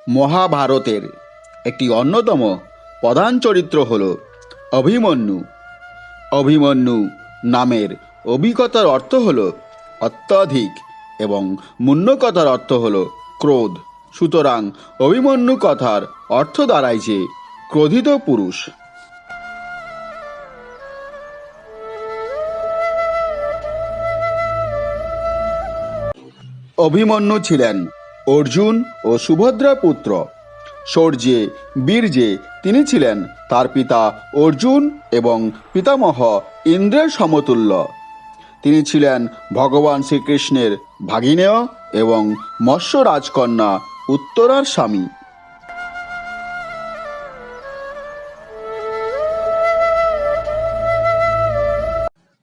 মহাভারতের একটি অন্যতম প্রধান চরিত্র হল অভিমন্যু। অভিমন্যু নামের অভিজ্ঞতার অর্থ হল অত্যাধিক এবং মুন্ন্য কথার অর্থ হল ক্রোধ। সুতরাং অভিমন্যু কথার অর্থ দাঁড়ায় যে ক্রোধিত পুরুষ। অভিমন্যু ছিলেন অর্জুন ও সুভদ্রার পুত্র। শৌর্যে বীর্যে তিনি ছিলেন তার পিতা অর্জুন এবং পিতামহ ইন্দ্রের সমতুল্য। তিনি ছিলেন ভগবান শ্রীকৃষ্ণের ভাগিনেয় এবং মৎস্য রাজকন্যা উত্তরার স্বামী।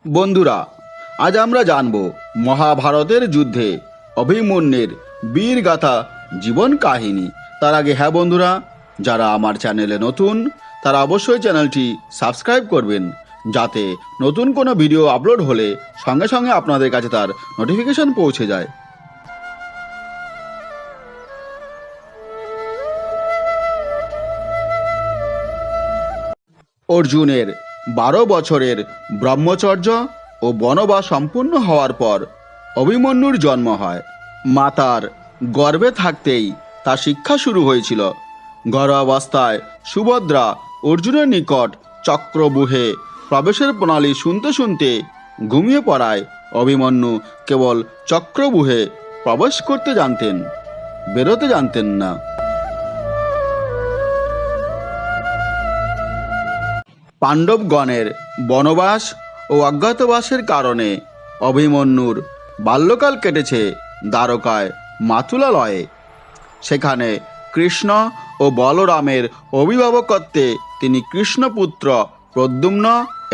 বন্ধুরা, আজ আমরা জানব মহাভারতের যুদ্ধে অভিমন্যুর বীরগাথা জীবন কাহিনী। তার আগে হ্যাঁ বন্ধুরা, যারা আমার চ্যানেলে নতুন তারা অবশ্যই চ্যানেলটি সাবস্ক্রাইব করবেন, যাতে নতুন কোনো ভিডিও আপলোড হলে সঙ্গে সঙ্গে আপনাদের কাছে তার নোটিফিকেশন পৌঁছে যায়। অর্জুনের 12 বছরের ব্রহ্মচর্য ও বনবাস সম্পূর্ণ হওয়ার পর অভিমন্যুর জন্ম হয়। মাতার গর্ভে থাকতেই তার শিক্ষা শুরু হয়েছিল। গর্ভাবস্থায় সুভদ্রা অর্জুনের নিকট চক্রব্যূহে প্রবেশের প্রণালী শুনতে শুনতে ঘুমিয়ে পড়ায় অভিমন্যু কেবল চক্রব্যূহে প্রবেশ করতে জানতেন, বেরোতে জানতেন না। পাণ্ডবগণের বনবাস ও অজ্ঞাতবাসের কারণে অভিমন্যুর বাল্যকাল কেটেছে দ্বারকায় মাতুলালয়ে। সেখানে কৃষ্ণ ও বলরামের অভিভাবকত্বে তিনি কৃষ্ণপুত্র প্রদ্যুম্ন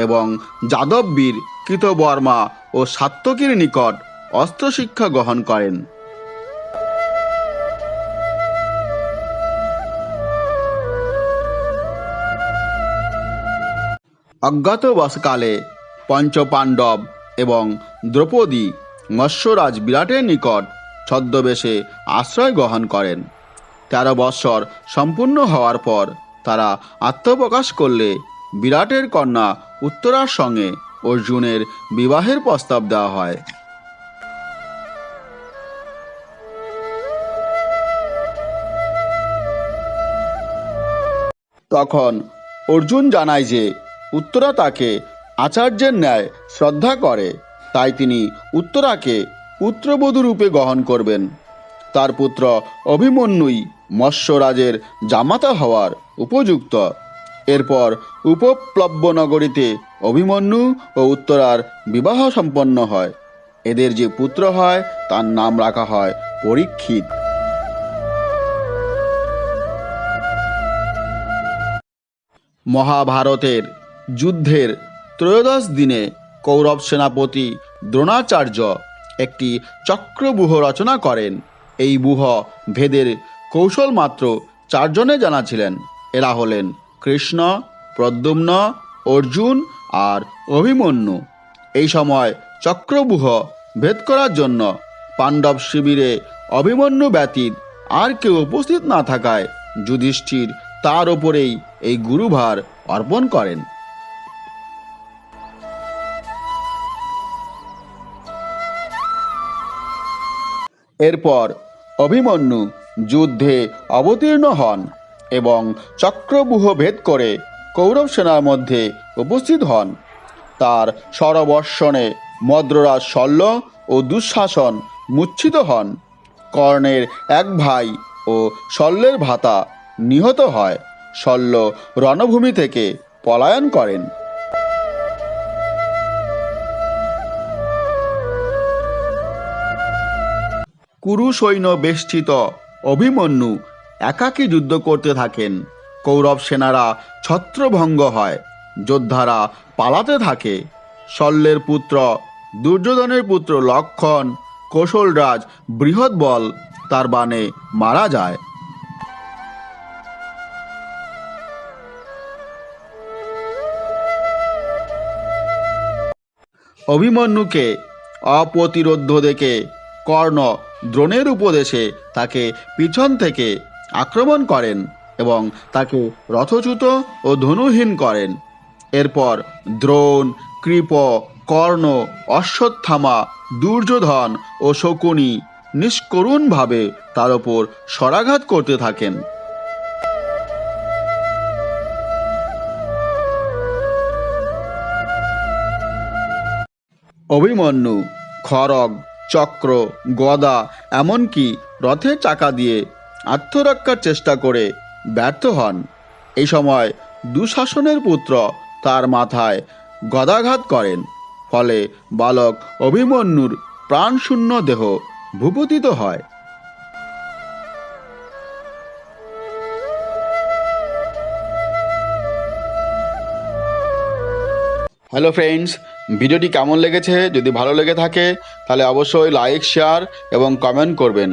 এবং যাদববীর কৃতবর্মা ও সাত্যকীর নিকট অস্ত্রশিক্ষা গ্রহণ করেন। অজ্ঞাতবাসকালে পঞ্চপাণ্ডব এবং দ্রৌপদী মৎস্যরাজ বিরাটের নিকট ছদ্মবেশে আশ্রয় গ্রহণ করেন। 13 বৎসর সম্পূর্ণ হওয়ার পর তারা আত্মপ্রকাশ করলে বিরাটের কন্যা উত্তরার সঙ্গে অর্জুনের বিবাহের প্রস্তাব দেওয়া হয়। তখন অর্জুন জানায় যে উত্তরা তাকে আচার্যের ন্যায় শ্রদ্ধা করে, তাই তিনি উত্তরাকে পুত্রবধূ রূপে গ্রহণ করবেন। তার পুত্র অভিমন্যুই মৎস্যরাজের জামাতা হওয়ার উপযুক্ত। এরপর উপপ্লব্য নগরীতে অভিমন্যু ও উত্তরার বিবাহ সম্পন্ন হয়। এদের যে পুত্র হয় তার নাম রাখা হয় পরীক্ষিত। মহাভারতের যুদ্ধের ত্রয়োদশ দিনে কৌরব সেনাপতি দ্রোণাচার্য একটি চক্রব্যূহ রচনা করেন। এই ব্যূহ ভেদের কৌশল মাত্র 4 জনে জানা ছিলেন। এরা হলেন কৃষ্ণ, প্রদ্যুম্ন, অর্জুন আর অভিমন্যু। এই সময় চক্রব্যূহ ভেদ করার জন্য পাণ্ডব শিবিরে অভিমন্যু ব্যতীত আর কেউ উপস্থিত না থাকায় যুধিষ্ঠির তার ওপরেই এই গুরুভার অর্পণ করেন। এরপর অভিমন্যু যুদ্ধে অবতীর্ণ হন এবং চক্রব্যূহ ভেদ করে কৌরব সেনার মধ্যে উপস্থিত হন। তার শরবর্ষণে মদ্ররাজ শল্য ও দুঃশাসন মূর্ছিত হন। কর্ণের এক ভাই ও শল্যের ভ্রাতা নিহত হয়। শল্য রণভূমি থেকে পলায়ন করেন। কুরু সৈন্য বেষ্টিত অভিমন্যু একাকী যুদ্ধ করতে থাকেন। কৌরব সেনারা ছত্রভঙ্গ হয়, যোদ্ধারা পালাতে থাকে। শল্যের পুত্র দুর্যোধনের পুত্র লক্ষণ, কৌশলরাজ বৃহৎবল তার বাণে মারা যায়। অভিমন্যুকে অপ্রতিরোধ্য দেখে কর্ণ দ্রোণের উপদেশে তাকে পিছন থেকে আক্রমণ করেন এবং তাকে রথচ্যুত ও ধনুহীন করেন। এরপর দ্রোণ, কৃপ, কর্ণ, অশ্বত্থামা, দুর্যোধন ও শকুনি নিষ্করুণভাবে তার ওপর শরাঘাত করতে থাকেন। অভিমন্যু খড়গ, চক্র, গদা এমনকি রথের চাকা দিয়ে আত্মরক্ষার চেষ্টা করে ব্যর্থ হন। এই সময় দুঃশাসনের পুত্র তার মাথায় গদাঘাত করেন, ফলে বালক অভিমন্যুর প্রাণশূন্য দেহ ভূপতিত হয়। হ্যালো ফ্রেন্ডস, ভিডিওটি কেমন লেগেছে? যদি ভালো লেগে থাকে তাহলে অবশ্যই লাইক, শেয়ার এবং কমেন্ট করবেন।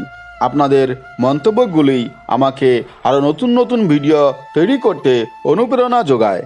আপনাদের মন্তব্যগুলি আমাকে আরও নতুন নতুন ভিডিও তৈরি করতে অনুপ্রেরণা যোগায়।